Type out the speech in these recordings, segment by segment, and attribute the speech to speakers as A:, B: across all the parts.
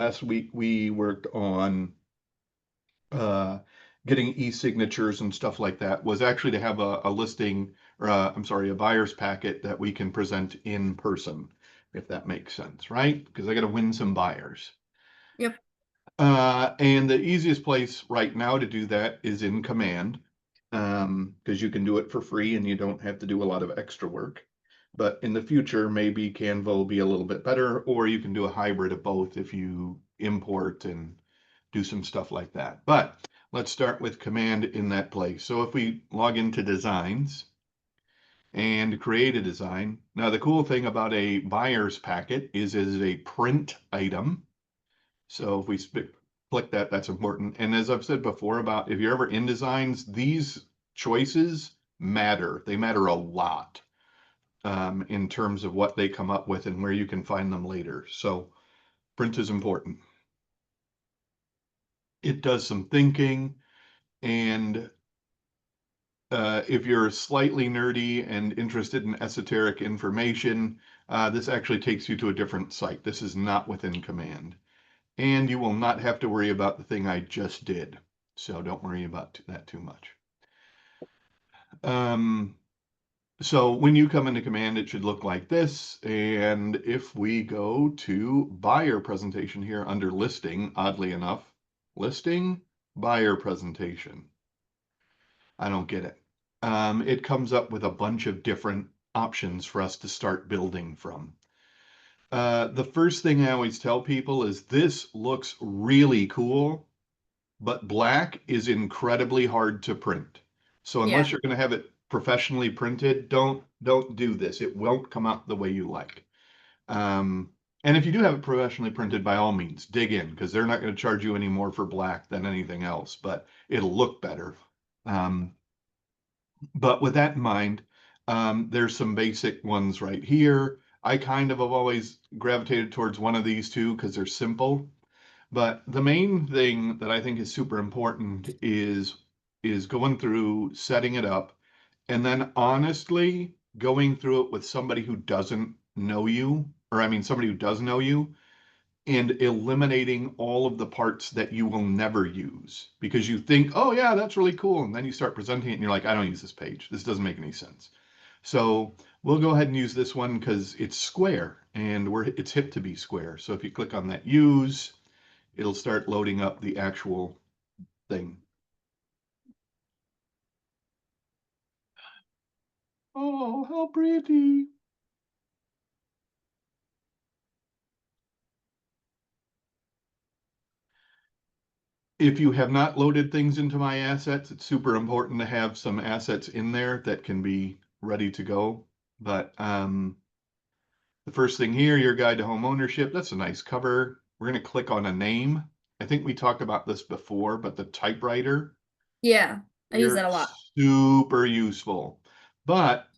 A: last week we worked on uh, getting e-signatures and stuff like that, was actually to have a listing, or I'm sorry, a buyer's packet that we can present in person, if that makes sense, right? Because I got to win some buyers.
B: Yep.
A: And the easiest place right now to do that is in Command, because you can do it for free and you don't have to do a lot of extra work. But in the future, maybe Canva will be a little bit better, or you can do a hybrid of both if you import and do some stuff like that. But let's start with Command in that place. So if we log into Designs and create a design, now the cool thing about a buyer's packet is it is a print item. So if we click that, that's important. And as I've said before about if you're ever in designs, these choices matter. They matter a lot in terms of what they come up with and where you can find them later. So print is important. It does some thinking, and if you're slightly nerdy and interested in esoteric information, this actually takes you to a different site. This is not within Command. And you will not have to worry about the thing I just did. So don't worry about that too much. So when you come into Command, it should look like this. And if we go to buyer presentation here under listing, oddly enough, listing, buyer presentation. I don't get it. It comes up with a bunch of different options for us to start building from. The first thing I always tell people is this looks really cool, but black is incredibly hard to print. So unless
B: Yeah.
A: you're going to have it professionally printed, don't do this. It won't come out the way you like. Um, and if you do have it professionally printed, by all means, dig in because they're not going to charge you any more for black than anything else, but it'll look better. But with that in mind, there's some basic ones right here. I kind of have always gravitated towards one of these two because they're simple. But the main thing that I think is super important is going through setting it up and then honestly going through it with somebody who doesn't know you, or I mean somebody who does know you, and eliminating all of the parts that you will never use because you think, oh yeah, that's really cool. And then you start presenting it and you're like, I don't use this page. This doesn't make any sense. So we'll go ahead and use this one because it's square and it's hip to be square. So if you click on that use, it'll start loading up the actual thing. Oh, how pretty. If you have not loaded things into my assets, it's super important to have some assets in there that can be ready to go. But the first thing here, your guide to home ownership, that's a nice cover. We're going to click on a name. I think we talked about this before, but the typewriter
B: Yeah. I use
A: here,
B: that a lot.
A: super useful. But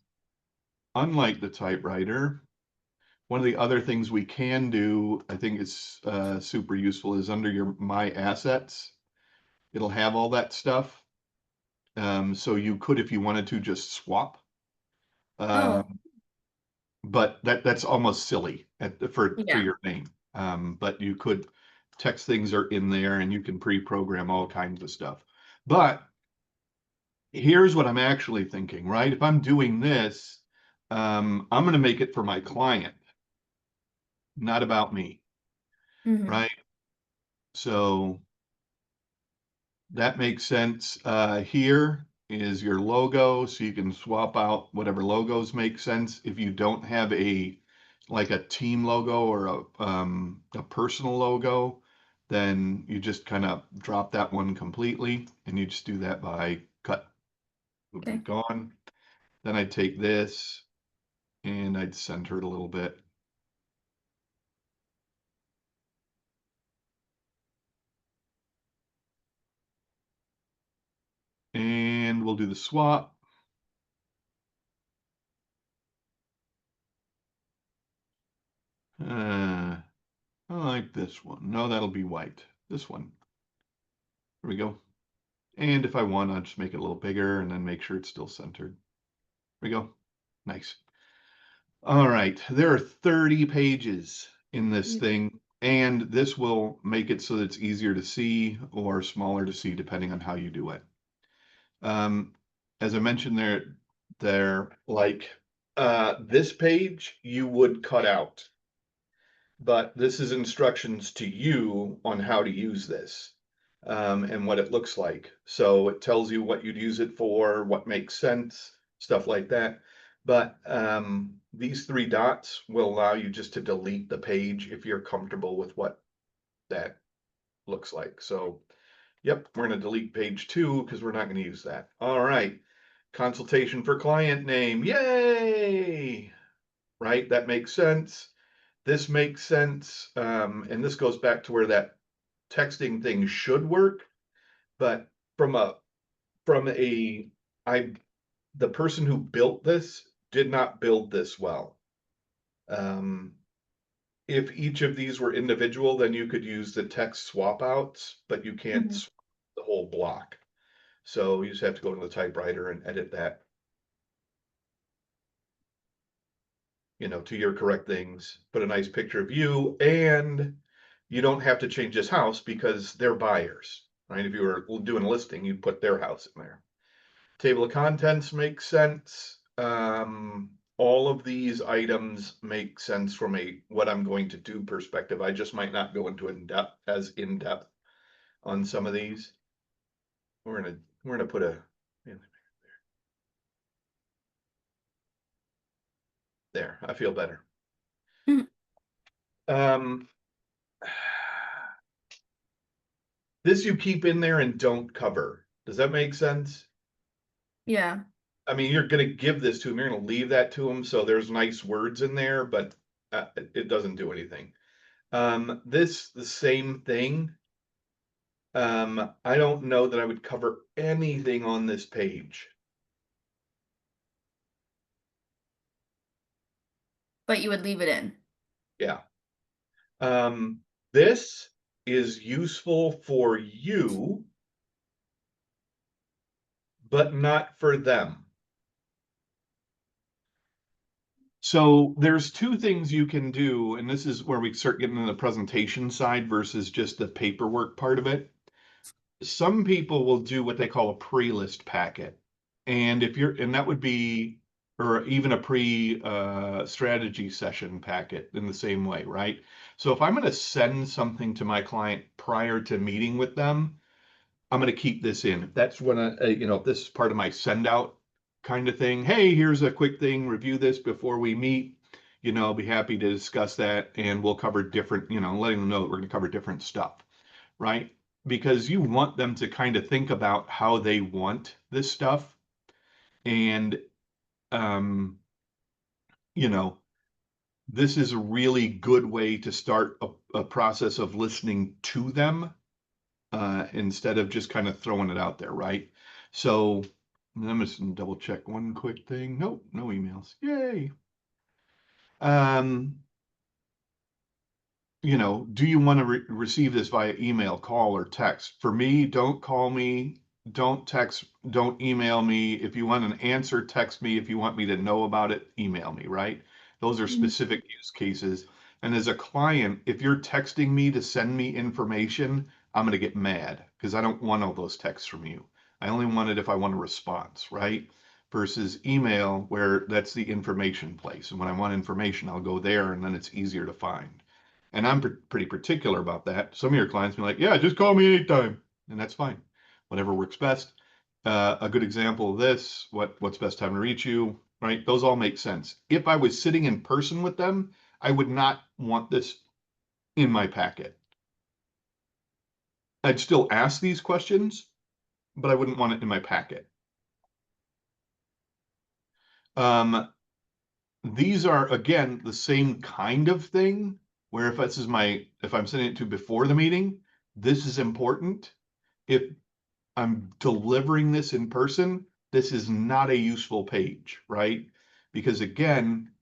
A: unlike the typewriter, one of the other things we can do, I think is super useful, is under your My Assets. It'll have all that stuff. So you could, if you wanted to, just swap. Uh,
B: Oh,
A: but that's almost silly for
B: yeah.
A: your name. But you could text things are in there and you can pre-program all kinds of stuff. But here's what I'm actually thinking, right? If I'm doing this, I'm going to make it for my client, not about me,
B: Hmm.
A: right? So that makes sense. Here is your logo, so you can swap out whatever logos make sense. If you don't have like a team logo or a personal logo, then you just kind of drop that one completely, and you just do that by cut. Would be
B: Okay.
A: gone. Then I'd take this and I'd center it a little bit. And we'll do the swap. I like this one. No, that'll be white. This one. There we go. And if I want, I'll just make it a little bigger and then make sure it's still centered. There we go. Nice. All right. There are 30 pages in this thing. And this will make it so that it's easier to see or smaller to see depending on how you do it. As I mentioned this page you would cut out, but this is instructions to you on how to use this, and what it looks like. So it tells you what you'd use it for, what makes sense, stuff like that. But these three dots will allow you just to delete the page if you're comfortable with what that looks like. So, yep, we're going to delete page 2 because we're not going to use that. All right. Consultation for client name. Yay! Right? That makes sense. This makes sense. And this goes back to where that texting thing should work. But from a, the person who built this did not build this well. If each of these were individual, then you could use the text swap outs, but you can't
B: Mhm.
A: swap the whole block. So you just have to go to the typewriter and edit that, to your correct things, put a nice picture of you, and you don't have to change this house because they're buyers, right? If you were doing a listing, you'd put their house in there. Table of contents makes sense. All of these items make sense from what I'm going to do perspective. I just might not go into in depth on some of these. We're gonna put a there. I feel better.
B: Mhm.
A: Um, this you keep in there and don't cover. Does that make sense?
B: Yeah.
A: I mean, you're gonna give this to them. You're gonna leave that to them, so there's nice words in there, but it doesn't do anything. This the same thing. I don't know that I would cover anything on this page.
B: But you would leave it in.
A: Yeah. This is useful for you, but not for them. So there's two things you can do, and this is where we start getting in the presentation side versus just the paperwork part of it. Some people will do what they call a pre-list packet. And that would be, or even a strategy session packet in the same way, right? So if I'm going to send something to my client prior to meeting with them, I'm going to keep this in. That's when if this is part of my send out kind of thing. Hey, here's a quick thing, review this before we meet. I'll be happy to discuss that, and we'll cover different, letting them know that we're going to cover different stuff, right? Because you want them to kind of think about how they want this stuff. And, um, this is a really good way to start a process of listening to them, instead of just kind of throwing it out there, right? So I'm just double check one quick thing. Nope, no emails. Yay. Um, do you want to receive this via email, call, or text? For me, don't call me, don't text, don't email me. If you want an answer, text me. If you want me to know about it, email me, right? Those are
B: Mhm.
A: specific use cases. And as a client, if you're texting me to send me information, I'm going to get mad because I don't want all those texts from you. I only want it if I want a response, right? Versus email, where that's the information place. And when I want information, I'll go there and then it's easier to find. And I'm pretty particular about that. Some of your clients be like, yeah, just call me anytime. And that's fine. Whatever works best. A good example of this, what's best time to reach you, right? Those all make sense. If I was sitting in person with them, I would not want this in my packet. I'd still ask these questions, but I wouldn't want it in my packet. These are, again, the same kind of thing where if I'm sending it to before the meeting, this is important. If I'm delivering this in person, this is not a useful page, right? Because again,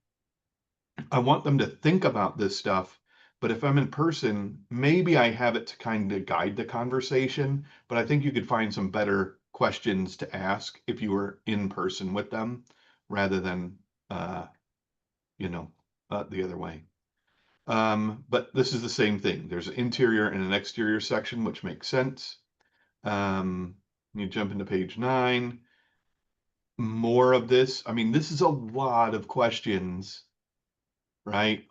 A: I want them to think about this stuff, but if I'm in person, maybe I have it to kind of guide the conversation, but I think you could find some better questions to ask if you were in person with them rather than, the other way. But this is the same thing. There's an interior and an exterior section, which makes sense. You jump into page 9. More of this. I mean, this is a lot of questions, right?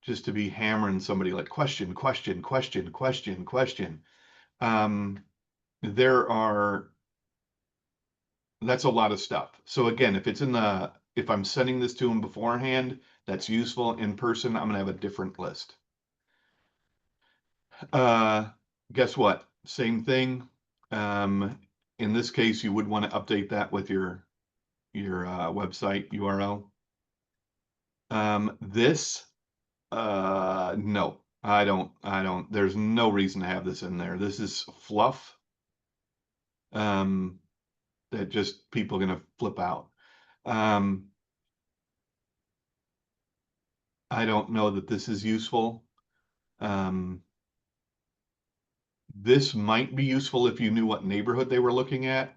A: Just to be hammering somebody like question, question, question, question, question. That's a lot of stuff. So again, if I'm sending this to them beforehand, that's useful. In person, I'm gonna have a different list. Guess what? Same thing. In this case, you would want to update that with your website URL. No, I don't. There's no reason to have this in there. This is fluff. That just people are gonna flip out. I don't know that this is useful. This might be useful if you knew what neighborhood they were looking at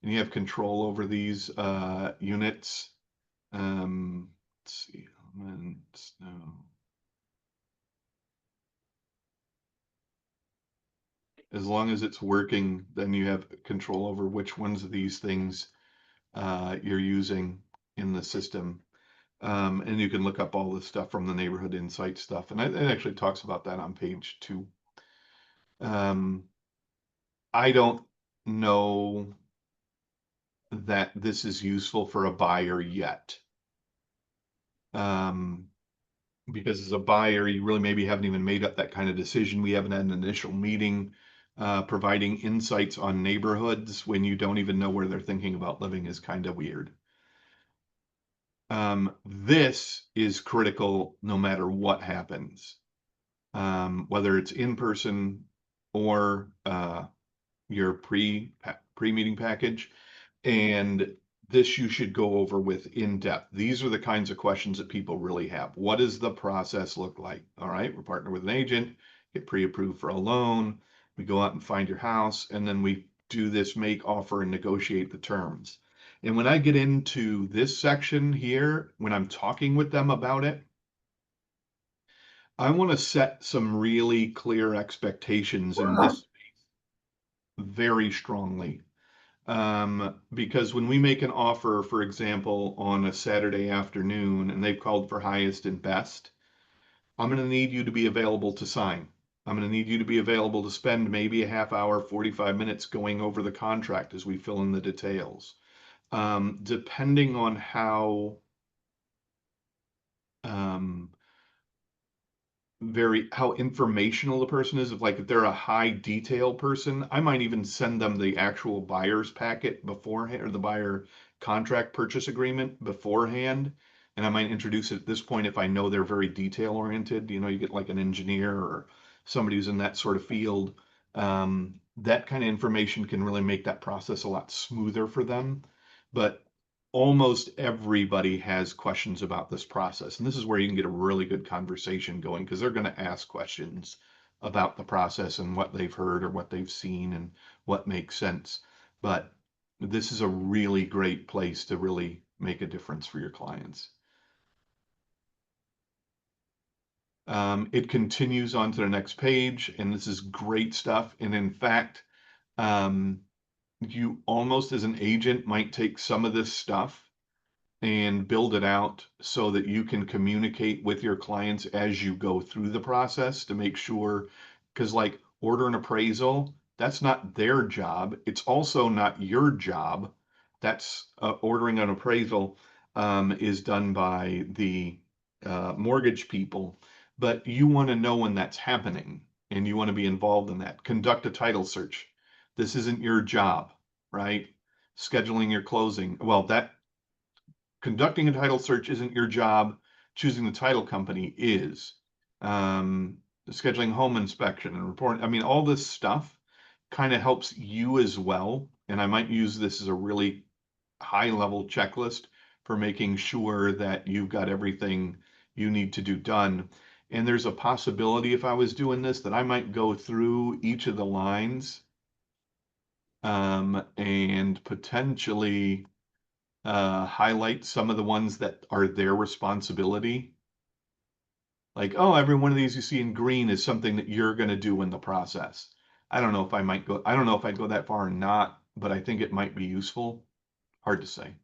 A: and you have control over these units. Let's see. Snow. As long as it's working, then you have control over which ones of these things you're using in the system. And you can look up all this stuff from the neighborhood insight stuff. And it actually talks about that on page 2. I don't know that this is useful for a buyer yet. Because as a buyer, you really maybe haven't even made up that kind of decision. We haven't had an initial meeting. Providing insights on neighborhoods when you don't even know where they're thinking about living is kind of weird. This is critical no matter what happens, whether it's in person or your pre-meeting package. And this you should go over with in depth. These are the kinds of questions that people really have. What does the process look like? All right, we're partnered with an agent, get pre-approved for a loan. We go out and find your house, and then we do this make, offer, and negotiate the terms. And when I get into this section here, when I'm talking with them about it, I want to set some really clear expectations in this very strongly. Because when we make an offer, for example, on a Saturday afternoon and they've called for highest and best, I'm going to need you to be available to sign. I'm going to need you to be available to spend maybe a half hour, 45 minutes going over the contract as we fill in the details. Depending on how informational the person is. If they're a high detail person, I might even send them the actual buyer's packet beforehand, or the buyer contract purchase agreement beforehand. And I might introduce it at this point if I know they're very detail oriented. You get like an engineer or somebody who's in that sort of field. That kind of information can really make that process a lot smoother for them. But almost everybody has questions about this process. And this is where you can get a really good conversation going, because they're going to ask questions about the process and what they've heard or what they've seen and what makes sense. But this is a really great place to really make a difference for your clients. It continues on to the next page, and this is great stuff. And in fact, you almost as an agent might take some of this stuff and build it out so that you can communicate with your clients as you go through the process to make sure, because like order an appraisal, that's not their job. It's also not your job. That's ordering an appraisal is done by the mortgage people, but you want to know when that's happening and you want to be involved in that. Conduct a title search. This isn't your job, right? Scheduling your closing. Well, that conducting a title search isn't your job. Choosing the title company is. Scheduling home inspection and reporting. I mean, all this stuff kind of helps you as well. And I might use this as a really high level checklist for making sure that you've got everything you need to do done. And there's a possibility, if I was doing this, that I might go through each of the lines and potentially highlight some of the ones that are their responsibility. Like, oh, every one of these you see in green is something that you're going to do in the process. I don't know if I don't know if I'd go that far or not, but I think it might be useful. Hard to say.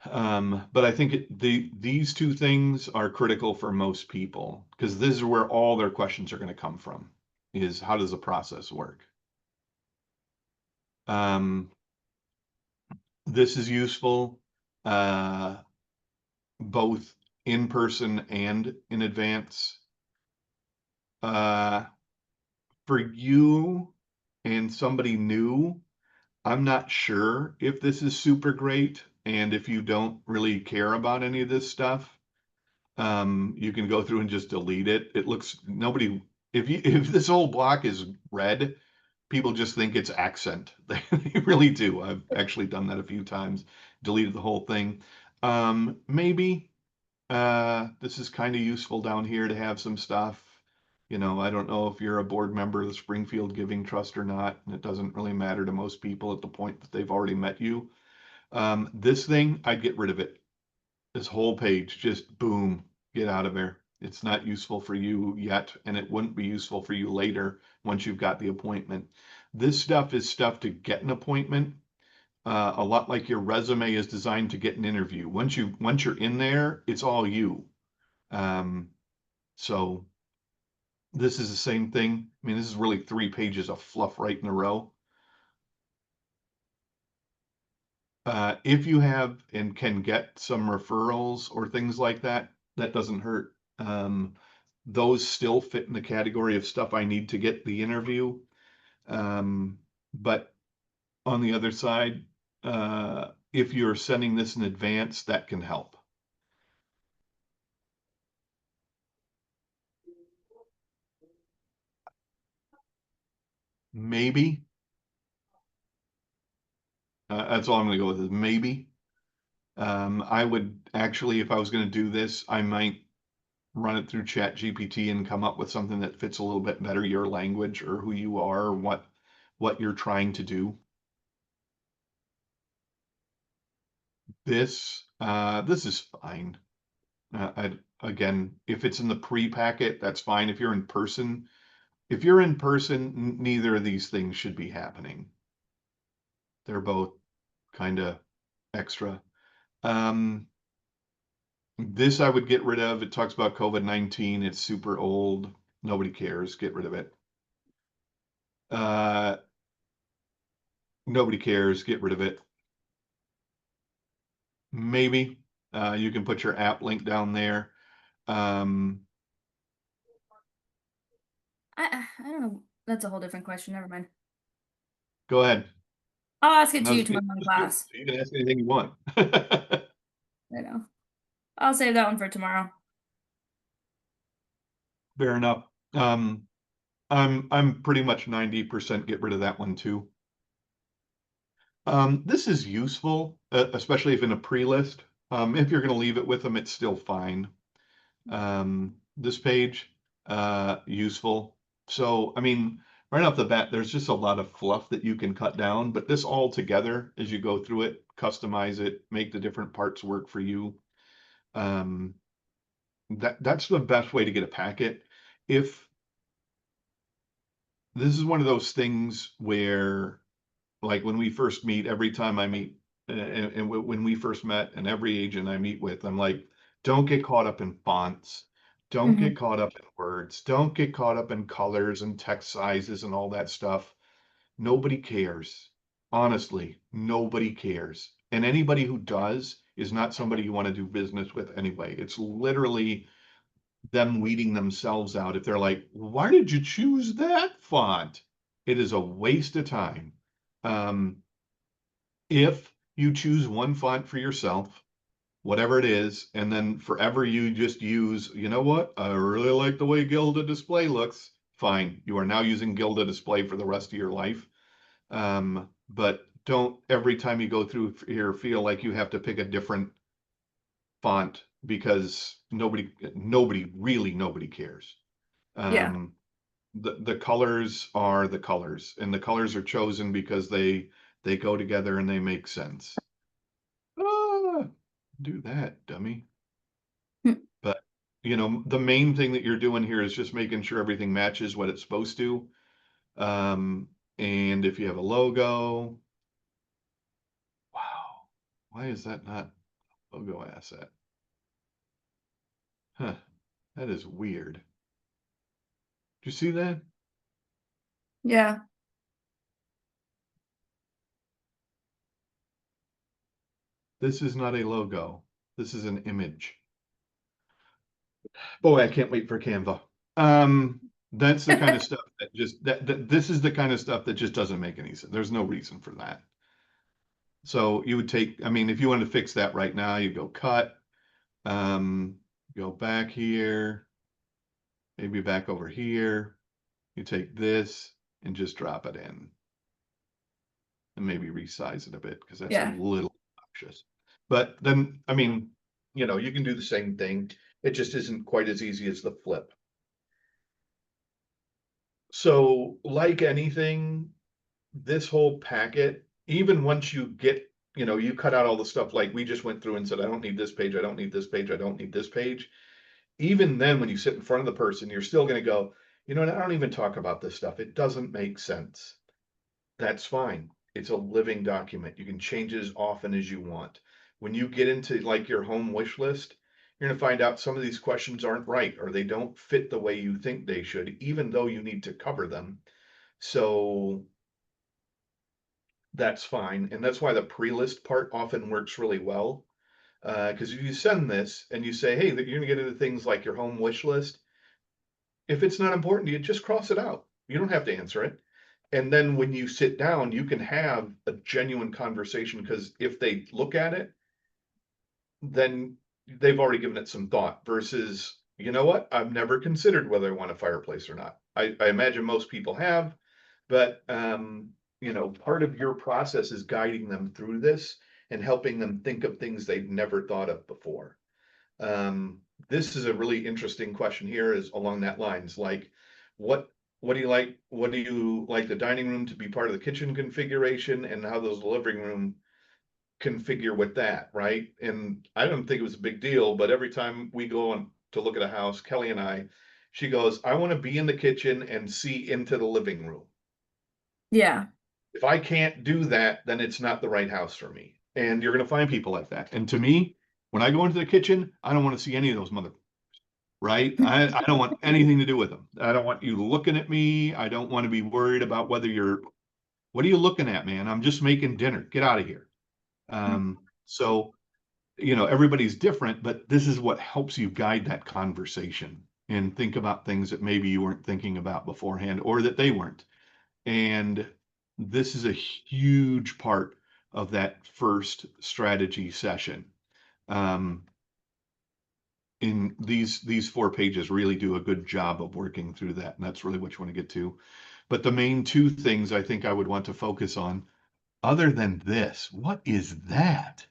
A: But I think these two things are critical for most people because this is where all their questions are going to come from, is how does the process work? Um, this is useful, both in person and in advance. For you and somebody new, I'm not sure if this is super great, and if you don't really care about any of this stuff, you can go through and just delete it. It looks nobody if this whole block is red, people just think it's accent. They really do. I've actually done that a few times, deleted the whole thing. Maybe this is kind of useful down here to have some stuff. You know, I don't know if you're a board member of the Springfield Giving Trust or not, and it doesn't really matter to most people at the point that they've already met you. This thing, I'd get rid of it. This whole page, just boom, get out of there. It's not useful for you yet, and it wouldn't be useful for you later once you've got the appointment. This stuff is stuff to get an appointment. A lot like your resume is designed to get an interview. Once you're in there, it's all you. Um, so this is the same thing. I mean, this is really 3 pages of fluff right in a row. If you have and can get some referrals or things like that, that doesn't hurt. Those still fit in the category of stuff I need to get the interview. But on the other side, if you're sending this in advance, that can help. Maybe. That's all I'm going to go with is maybe. I would actually, if I was going to do this, I might run it through Chat GPT and come up with something that fits a little bit better your language or who you are or what you're trying to do. This is fine. Again, if it's in the pre-packet, that's fine. If you're in person, neither of these things should be happening. They're both kind of extra. This I would get rid of. It talks about COVID-19. It's super old. Nobody cares. Get rid of it. Nobody cares. Get rid of it. Maybe you can put your app link down there.
B: I don't know. That's a whole different question. Never mind.
A: Go ahead.
B: I'll ask it
A: No,
B: to you tomorrow in class.
A: you can ask anything you want.
B: I know. I'll save that one for tomorrow.
A: Fair enough. I'm pretty much 90% get rid of that one too. This is useful, especially if in a pre-list. If you're going to leave it with them, it's still fine. This page, useful. So, I mean, right off the bat, there's just a lot of fluff that you can cut down, but this all together, as you go through it, customize it, make the different parts work for you. That's the best way to get a packet. If this is one of those things where, like when we first meet, every time I meet, and when we first met, and every agent I meet with, I'm like, don't get caught up in fonts. Don't
B: Mhm.
A: get caught up in words. Don't get caught up in colors and text sizes and all that stuff. Nobody cares. Honestly, nobody cares. And anybody who does is not somebody you want to do business with anyway. It's literally them weeding themselves out if they're like, why did you choose that font? It is a waste of time. Um, if you choose one font for yourself, whatever it is, and then forever you just use, you know what? I really like the way Gilda Display looks. Fine. You are now using Gilda Display for the rest of your life. But don't every time you go through here feel like you have to pick a different font because nobody cares.
B: Yeah.
A: The colors are the colors, and the colors are chosen because they go together and they make sense. Do that, dummy.
B: Hmm.
A: But, the main thing that you're doing here is just making sure everything matches what it's supposed to. And if you have a logo, wow, why is that not logo asset? Huh, that is weird. Did you see that?
B: Yeah.
A: This is not a logo. This is an image. Boy, I can't wait for Canva. That's the kind of stuff that just this is the kind of stuff that just doesn't make any sense. There's no reason for that. So you would take, I mean, if you wanted to fix that right now, you go cut, go back here, maybe back over here. You take this and just drop it in. And maybe resize it a bit because that's a
B: Yeah.
A: little obnoxious. But then, I mean, you can do the same thing. It just isn't quite as easy as the flip. So, like anything, this whole packet, even once you get, you cut out all the stuff like we just went through and said, I don't need this page, I don't need this page, I don't need this page. Even then, when you sit in front of the person, you're still going to go, I don't even talk about this stuff. It doesn't make sense. That's fine. It's a living document. You can change it as often as you want. When you get into like your home wish list, you're going to find out some of these questions aren't right or they don't fit the way you think they should, even though you need to cover them. So that's fine. And that's why the pre-list part often works really well. Because if you send this and you say, hey, that you're going to get into things like your home wish list, if it's not important to you, just cross it out. You don't have to answer it. And then when you sit down, you can have a genuine conversation because if they look at it, then they've already given it some thought versus, you know what? I've never considered whether I want a fireplace or not. I imagine most people have, but part of your process is guiding them through this and helping them think of things they've never thought of before. This is a really interesting question here is along that lines, like what what do you like? What do you like the dining room to be part of the kitchen configuration and how does the living room configure with that, right? And I don't think it was a big deal, but every time we go on to look at a house, Kelly and I, she goes, I want to be in the kitchen and see into the living room.
B: Yeah.
A: If I can't do that, then it's not the right house for me. And you're going to find people like that. And to me, when I go into the kitchen, I don't want to see any of those mother, right? I don't want anything to do with them. I don't want you looking at me. I don't want to be worried about what are you looking at, man? I'm just making dinner. Get out of here. So, everybody's different, but this is what helps you guide that conversation and think about things that maybe you weren't thinking about beforehand or that they weren't. And this is a huge part of that first strategy session. In these 4 pages really do a good job of working through that, and that's really what you want to get to. But the main 2 things I think I would want to focus on, other than this, what is that?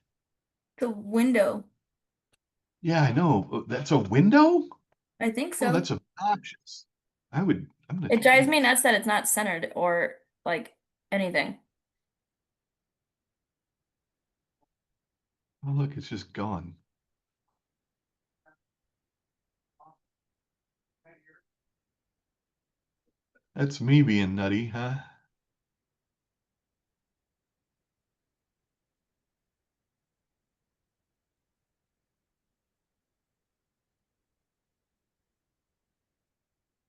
B: The window.
A: Yeah, I know. That's a window?
B: I think
A: Oh,
B: so.
A: that's obnoxious. I'm gonna
B: It
A: delete
B: drives me
A: this.
B: nuts that it's not centered or like anything.
A: Oh, look, it's just gone. That's me being nutty, huh?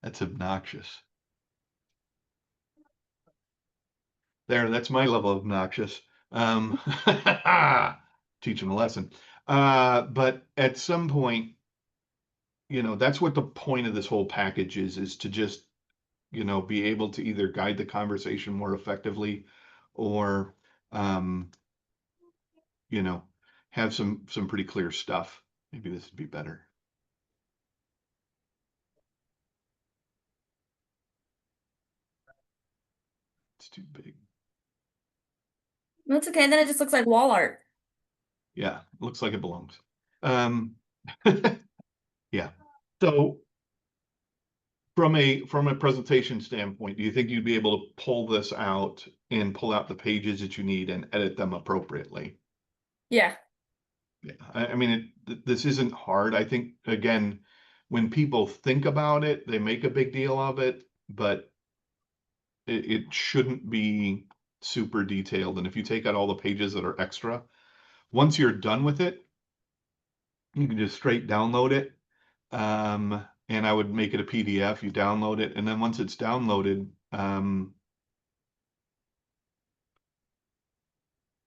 A: That's obnoxious. There, that's my level of obnoxious. Um, teach them a lesson. But at some point, that's what the point of this whole package is to just, be able to either guide the conversation more effectively or, um, you know, have some pretty clear stuff. Maybe this would be better. It's too big.
B: That's okay. Then it just looks like wall art.
A: Yeah, looks like it belongs. Um, yeah. So from a presentation standpoint, do you think you'd be able to pull this out and pull out the pages that you need and edit them appropriately?
B: Yeah.
A: Yeah, I mean, this isn't hard. I think, again, when people think about it, they make a big deal of it, but it shouldn't be super detailed. And if you take out all the pages that are extra, once you're done with it, you can just straight download it. And I would make it a PDF, you download it, and then once it's downloaded,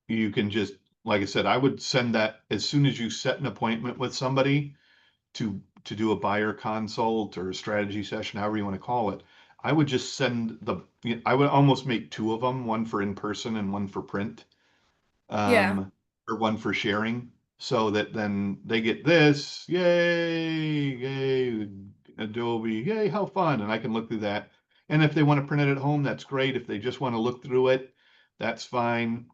A: you can just, like I said, I would send that as soon as you set an appointment with somebody to do a buyer consult or a strategy session, however you want to call it. I would just send I would almost make two of them, one for in person and one for print,
B: Yeah.
A: um, or one for sharing, so that then they get this, yay, yay, Adobe, yay, how fun, and I can look through that. And if they want to print it at home, that's great. If they just want to look through it, that's fine.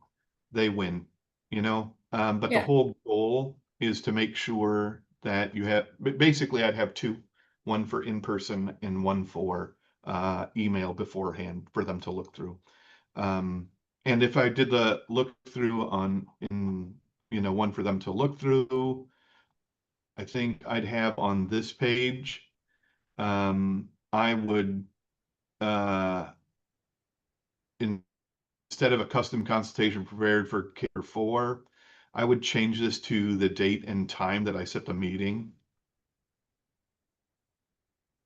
A: They win, you know? But the
B: Yeah.
A: whole goal is to make sure that you have, but basically I'd have two, one for in-person and one for email beforehand for them to look through. Um, and if I did the look through one for them to look through, I think I'd have on this page, I would, uh, instead of a custom consultation prepared for Care 4, I would change this to the date and time that I set the meeting.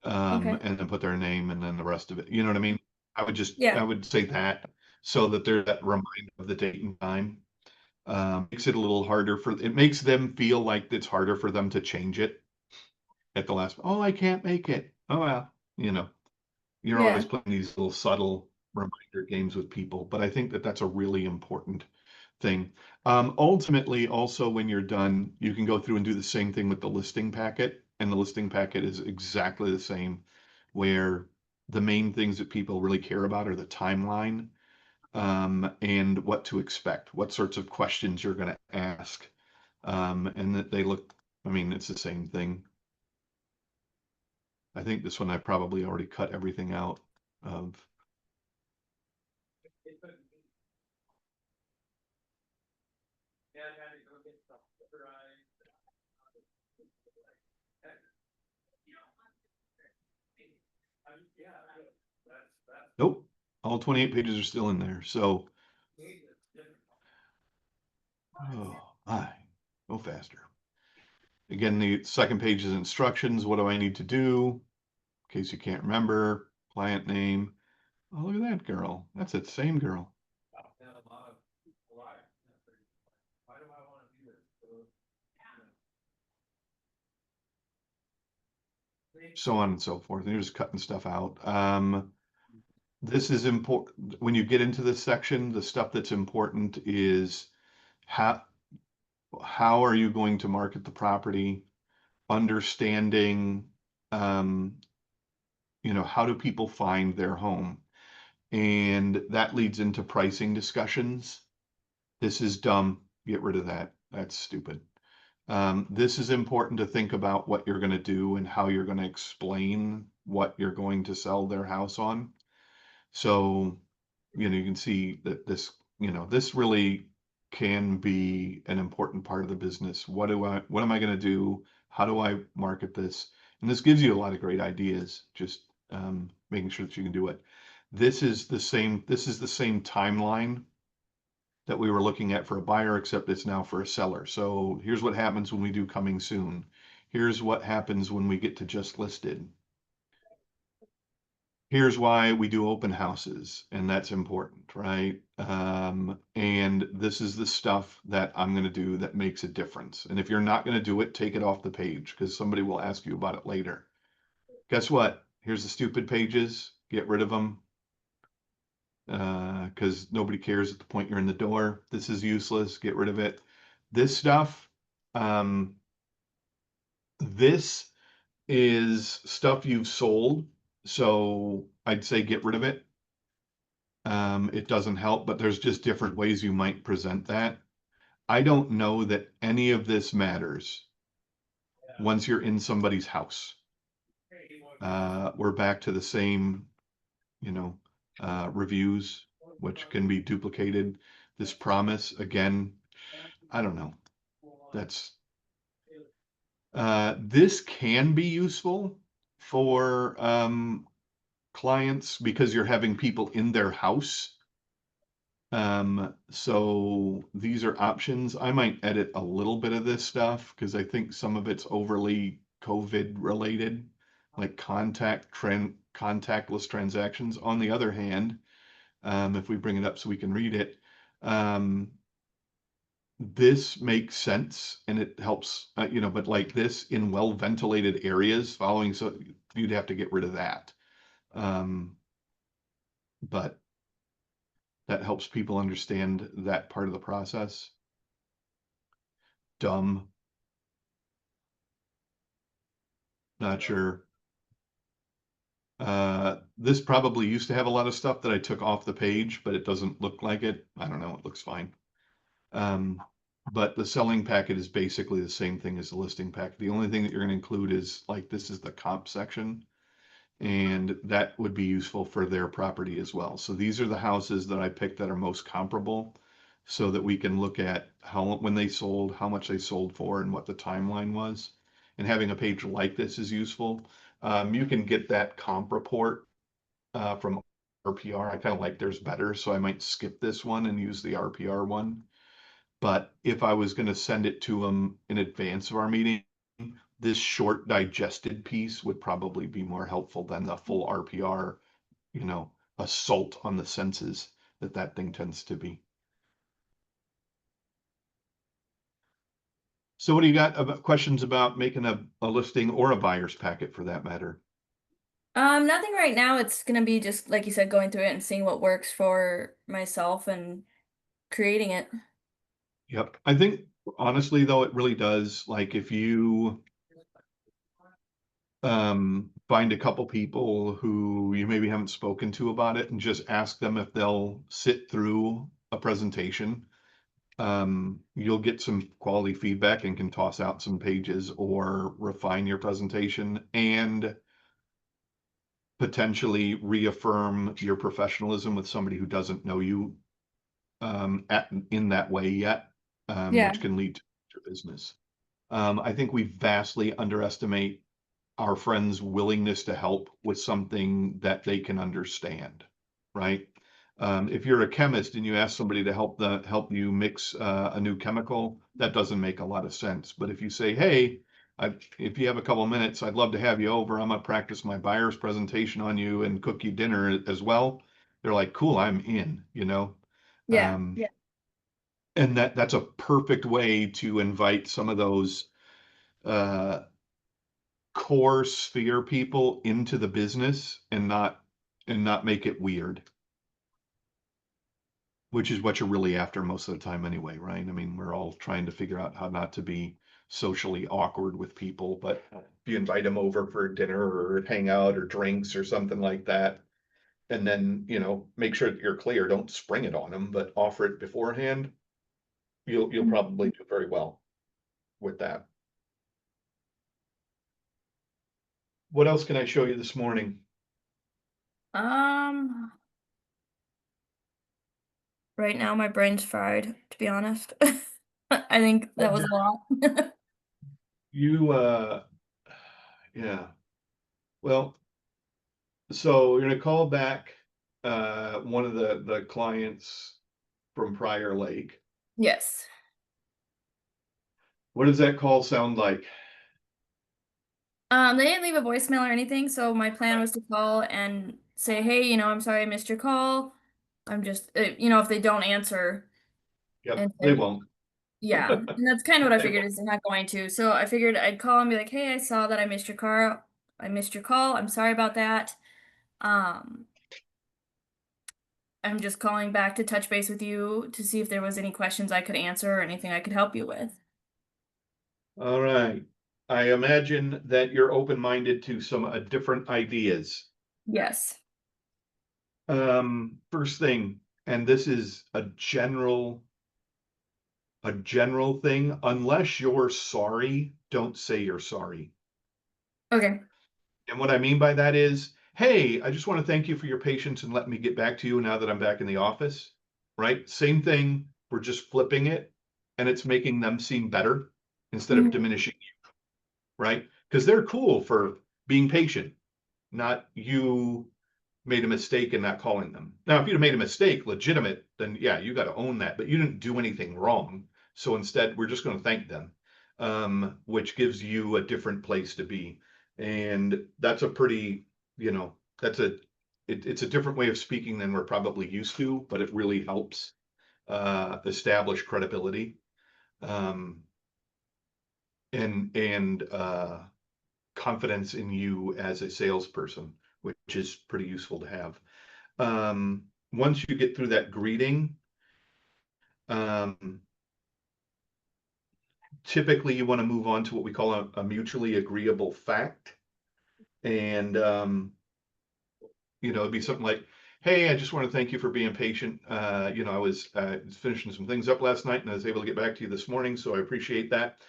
B: Okay.
A: And then put their name and then the rest of it. You know what I mean? I
B: Yeah.
A: would say that so that there's that reminder of the date and time. Makes it a little harder it makes them feel like it's harder for them to change it at the last. Oh, I can't make it. Oh well, you're always
B: Yeah.
A: playing these little subtle reminder games with people, but I think that that's a really important thing. Ultimately, also when you're done, you can go through and do the same thing with the listing packet, and the listing packet is exactly the same, where the main things that people really care about are the timeline, and what to expect, what sorts of questions you're going to ask, and that they look. I mean, it's the same thing. I think this one I probably already cut everything out of. Nope, all 28 pages are still in there. So, oh my, go faster. Again, the second page is instructions. What do I need to do? In case you can't remember, client name. Oh, look at that girl. That's the same girl. So on and so forth. And you're just cutting stuff out. This is important. When you get into this section, the stuff that's important is how how are you going to market the property? Understanding, um, how do people find their home? And that leads into pricing discussions. This is dumb. Get rid of that. That's stupid. This is important to think about what you're going to do and how you're going to explain what you're going to sell their house on. So, you can see that this really can be an important part of the business. What am I going to do? How do I market this? And this gives you a lot of great ideas, just making sure that you can do it. This is the same timeline that we were looking at for a buyer, except it's now for a seller. So here's what happens when we do coming soon. Here's what happens when we get to just listed. Here's why we do open houses, and that's important, right? And this is the stuff that I'm going to do that makes a difference. And if you're not going to do it, take it off the page because somebody will ask you about it later. Guess what? Here's the stupid pages. Get rid of them because nobody cares at the point you're in the door. This is useless. Get rid of it. This stuff, um, this is stuff you've sold. So I'd say get rid of it. It doesn't help, but there's just different ways you might present that. I don't know that any of this matters once you're in somebody's house. We're back to the same, reviews, which can be duplicated. This promise, again, I don't know. That's this can be useful for clients because you're having people in their house. So these are options. I might edit a little bit of this stuff because I think some of it's overly COVID related, like contactless transactions. On the other hand, if we bring it up so we can read it, this makes sense and it helps, but like this in well ventilated areas following, so you'd have to get rid of that. But that helps people understand that part of the process. Dumb. Not sure. This probably used to have a lot of stuff that I took off the page, but it doesn't look like it. I don't know, it looks fine. But the selling packet is basically the same thing as the listing packet. The only thing that you're gonna include is like, this is the comp section. And that would be useful for their property as well. So these are the houses that I picked that are most comparable so that we can look at when they sold, how much they sold for, and what the timeline was. And having a page like this is useful. You can get that comp report from RPR. I kind of like theirs better, so I might skip this one and use the RPR one. But if I was going to send it to them in advance of our meeting, this short digested piece would probably be more helpful than the full RPR, assault on the senses that thing tends to be. So what do you got about questions about making a listing or a buyer's packet for that matter?
B: Nothing right now. It's gonna be just like you said, going through it and seeing what works for myself and creating it.
A: Yep. I think honestly though, it really does. Like if you find a couple people who you maybe haven't spoken to about it and just ask them if they'll sit through a presentation, you'll get some quality feedback and can toss out some pages or refine your presentation and potentially reaffirm your professionalism with somebody who doesn't know you in that way yet,
B: Yeah.
A: which can lead to your business. I think we vastly underestimate our friends' willingness to help with something that they can understand, right? If you're a chemist and you ask somebody to help you mix a new chemical, that doesn't make a lot of sense. But if you say, "Hey, if you have a couple of minutes, I'd love to have you over. I'm gonna practice my buyer's presentation on you and cook you dinner as well," they're like, "Cool, I'm in,"
B: Yeah.
A: Yeah. And that's a perfect way to invite some of those uh, core sphere people into the business and not make it weird, which is what you're really after most of the time anyway, right? I mean, we're all trying to figure out how not to be socially awkward with people, but if you invite them over for dinner or hang out or drinks or something like that, and then, make sure that you're clear, don't spring it on them, but offer it beforehand, you'll probably do very well with that. What else can I show you this morning?
B: Um, right now my brain's fried, to be honest. I think that was a lot.
A: You, yeah, well, so you're gonna call back, one of the clients from Prior Lake.
B: Yes.
A: What does that call sound like?
B: They didn't leave a voicemail or anything, so my plan was to call and say, "Hey, I'm sorry I missed your call. I'm just, if they don't answer
A: Yep,
B: and
A: they
B: say,
A: won't.
B: yeah." And that's kind of what I
A: They
B: figured
A: won't.
B: is they're not going to. So I figured I'd call and be like, "Hey, I saw that I missed your car. I missed your call. I'm sorry about that. Um, I'm just calling back to touch base with you to see if there was any questions I could answer or anything I could help you with."
A: All right. I imagine that you're open-minded to some different ideas.
B: Yes.
A: First thing, and this is a general thing, unless you're sorry, don't say you're sorry.
B: Okay.
A: And what I mean by that is, hey, I just want to thank you for your patience and let me get back to you now that I'm back in the office, right? Same thing. We're just flipping it and it's making them seem better. instead of diminishing you, right? Because they're cool for being patient, not you made a mistake in not calling them. Now, if you'd have made a mistake, legitimate, then yeah, you got to own that, but you didn't do anything wrong. So instead, we're just going to thank them, which gives you a different place to be. And that's a pretty, you know, it's a different way of speaking than we're probably used to, but it really helps establish credibility. Um, and confidence in you as a salesperson, which is pretty useful to have. Once you get through that greeting, typically you want to move on to what we call a mutually agreeable fact. And, it'd be something like, hey, I just want to thank you for being patient. I was finishing some things up last night and I was able to get back to you this morning, so I appreciate that.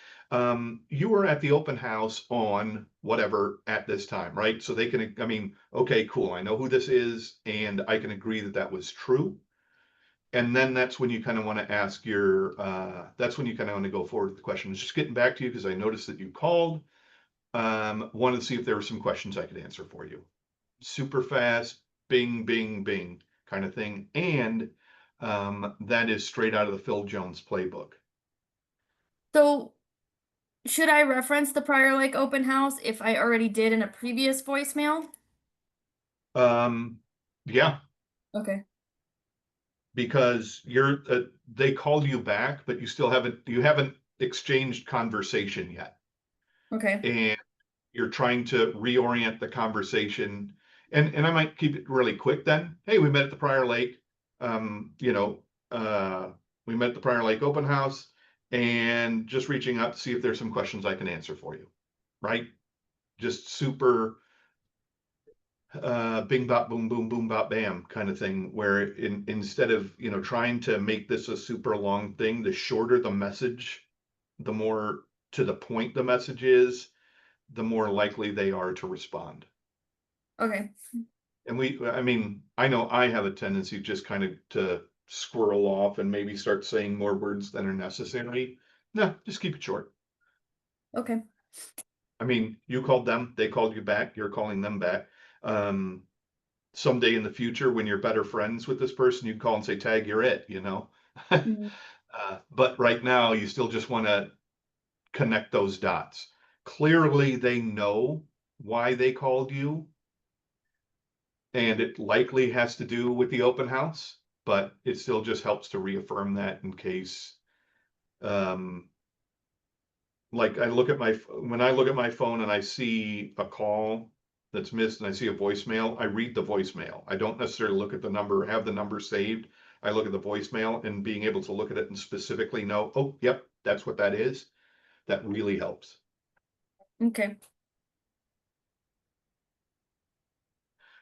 A: You were at the open house on whatever at this time, right? So they can, okay, cool. I know who this is and I can agree that that was true. And then that's when you kind of want to ask that's when you kind of want to go forward with the questions. Just getting back to you because I noticed that you called. Wanted to see if there were some questions I could answer for you. Super fast, bing, bing, bing kind of thing. And that is straight out of the Phil Jones playbook.
B: So should I reference the Prior Lake open house if I already did in a previous voicemail?
A: Yeah,
B: Okay.
A: because they called you back, but you haven't exchanged conversation yet.
B: Okay.
A: And you're trying to reorient the conversation. And I might keep it really quick then. Hey, we met at the Prior Lake. We met at the Prior Lake open house and just reaching out to see if there's some questions I can answer for you. Right? Just super bing bop boom boom boom bop bam kind of thing, where instead of trying to make this a super long thing, the shorter the message, the more to the point the message is, the more likely they are to respond.
B: Okay.
A: And I know I have a tendency just kind of to squirrel off and maybe start saying more words than are necessary. No, just keep it short.
B: Okay.
A: You called them, they called you back, you're calling them back. Someday in the future, when you're better friends with this person, you'd call and say, Tag, you're it,
B: Mhm.
A: But right now, you still just want to connect those dots. Clearly, they know why they called you, and it likely has to do with the open house, but it still just helps to reaffirm that in case, like when I look at my phone and I see a call that's missed and I see a voicemail, I read the voicemail. I don't necessarily look at the number, have the number saved. I look at the voicemail, and being able to look at it and specifically know, oh, yep, that's what that is. That really helps.
B: Okay.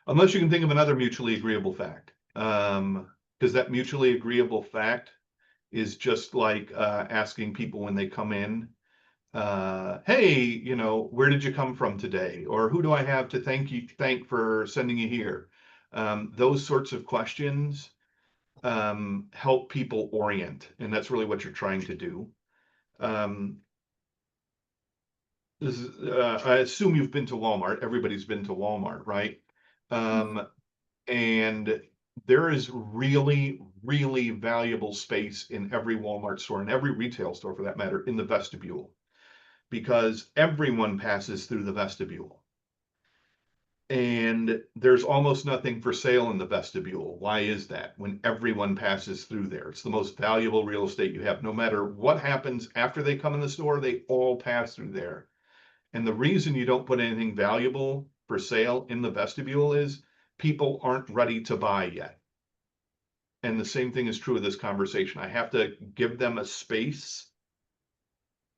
A: Unless you can think of another mutually agreeable fact. Because that mutually agreeable fact is just like asking people when they come in, hey, where did you come from today? Or who do I have to thank for sending you here? Those sorts of questions help people orient, and that's really what you're trying to do. I assume you've been to Walmart. Everybody's been to Walmart, right? And there is really, really valuable space in every Walmart store and every retail store for that matter in the vestibule, because everyone passes through the vestibule. And there's almost nothing for sale in the vestibule. Why is that? When everyone passes through there, it's the most valuable real estate you have. No matter what happens after they come in the store, they all pass through there. And the reason you don't put anything valuable for sale in the vestibule is people aren't ready to buy yet. And the same thing is true of this conversation. I have to give them a space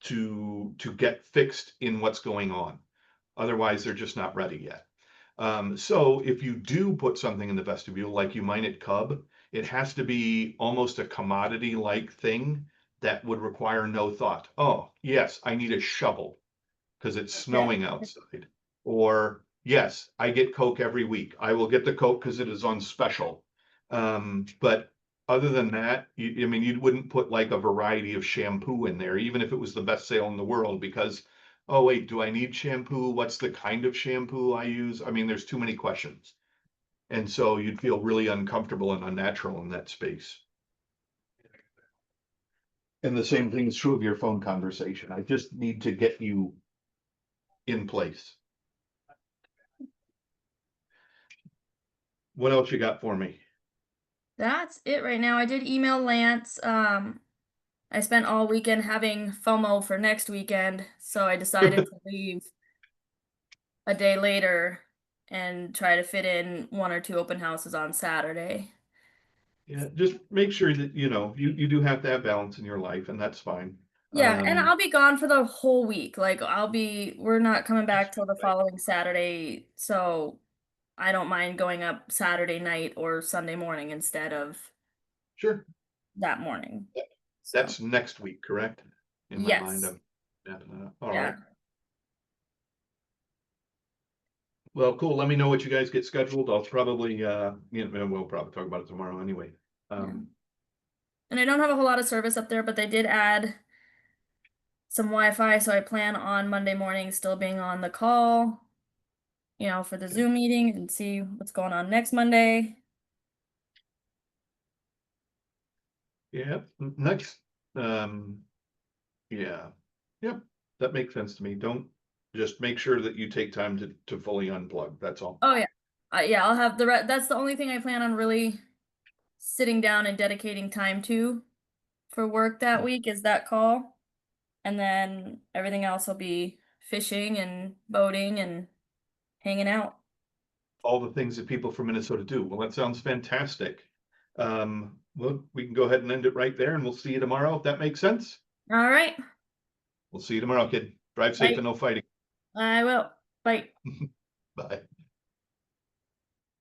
A: to get fixed in what's going on. Otherwise, they're just not ready yet. So if you do put something in the vestibule, like you might at Cub, it has to be almost a commodity-like thing that would require no thought. Oh, yes, I need a shovel because it's snowing outside. Or yes, I get Coke every week. I will get the Coke because it is on special. But Other than that, I mean, you wouldn't put like a variety of shampoo in there, even if it was the best sale in the world, because, oh wait, do I need shampoo? What's the kind of shampoo I use? I mean, there's too many questions. And so you'd feel really uncomfortable and unnatural in that space. And the same thing is true of your phone conversation. I just need to get you in place. What else you got for me?
B: That's it right now. I did email Lance. I spent all weekend having FOMO for next weekend, so I decided to leave a day later and try to fit in 1 or 2 open houses on Saturday.
A: Yeah, just make sure that, you do have to have balance in your life, and that's fine.
B: Yeah, and I'll be gone for the whole week. Like we're not coming back till the following Saturday, so I don't mind going up Saturday night or Sunday morning instead of
A: Sure.
B: that morning. So,
A: That's next week, correct? In my mind,
B: yes.
A: all
B: Yeah.
A: right. Well, cool. Let me know what you guys get scheduled. I'll probably, we'll probably talk about it tomorrow anyway.
B: And I don't have a whole lot of service up there, but they did add some Wi-Fi, so I plan on Monday morning still being on the call, for the Zoom meeting and see what's going on next Monday.
A: Yeah, next, yeah, yep, that makes sense to me. Don't, just make sure that you take time to fully unplug, that's all.
B: Oh yeah. Yeah, I'll have that's the only thing I plan on really sitting down and dedicating time to for work that week is that call. And then everything else will be fishing and boating and hanging out.
A: All the things that people from Minnesota do. Well, that sounds fantastic. Well, we can go ahead and end it right there, and we'll see you tomorrow, if that makes sense.
B: All right.
A: We'll see you tomorrow, kid. Drive safe
B: Bye.
A: and no fighting.
B: I will. Bye.
A: Bye.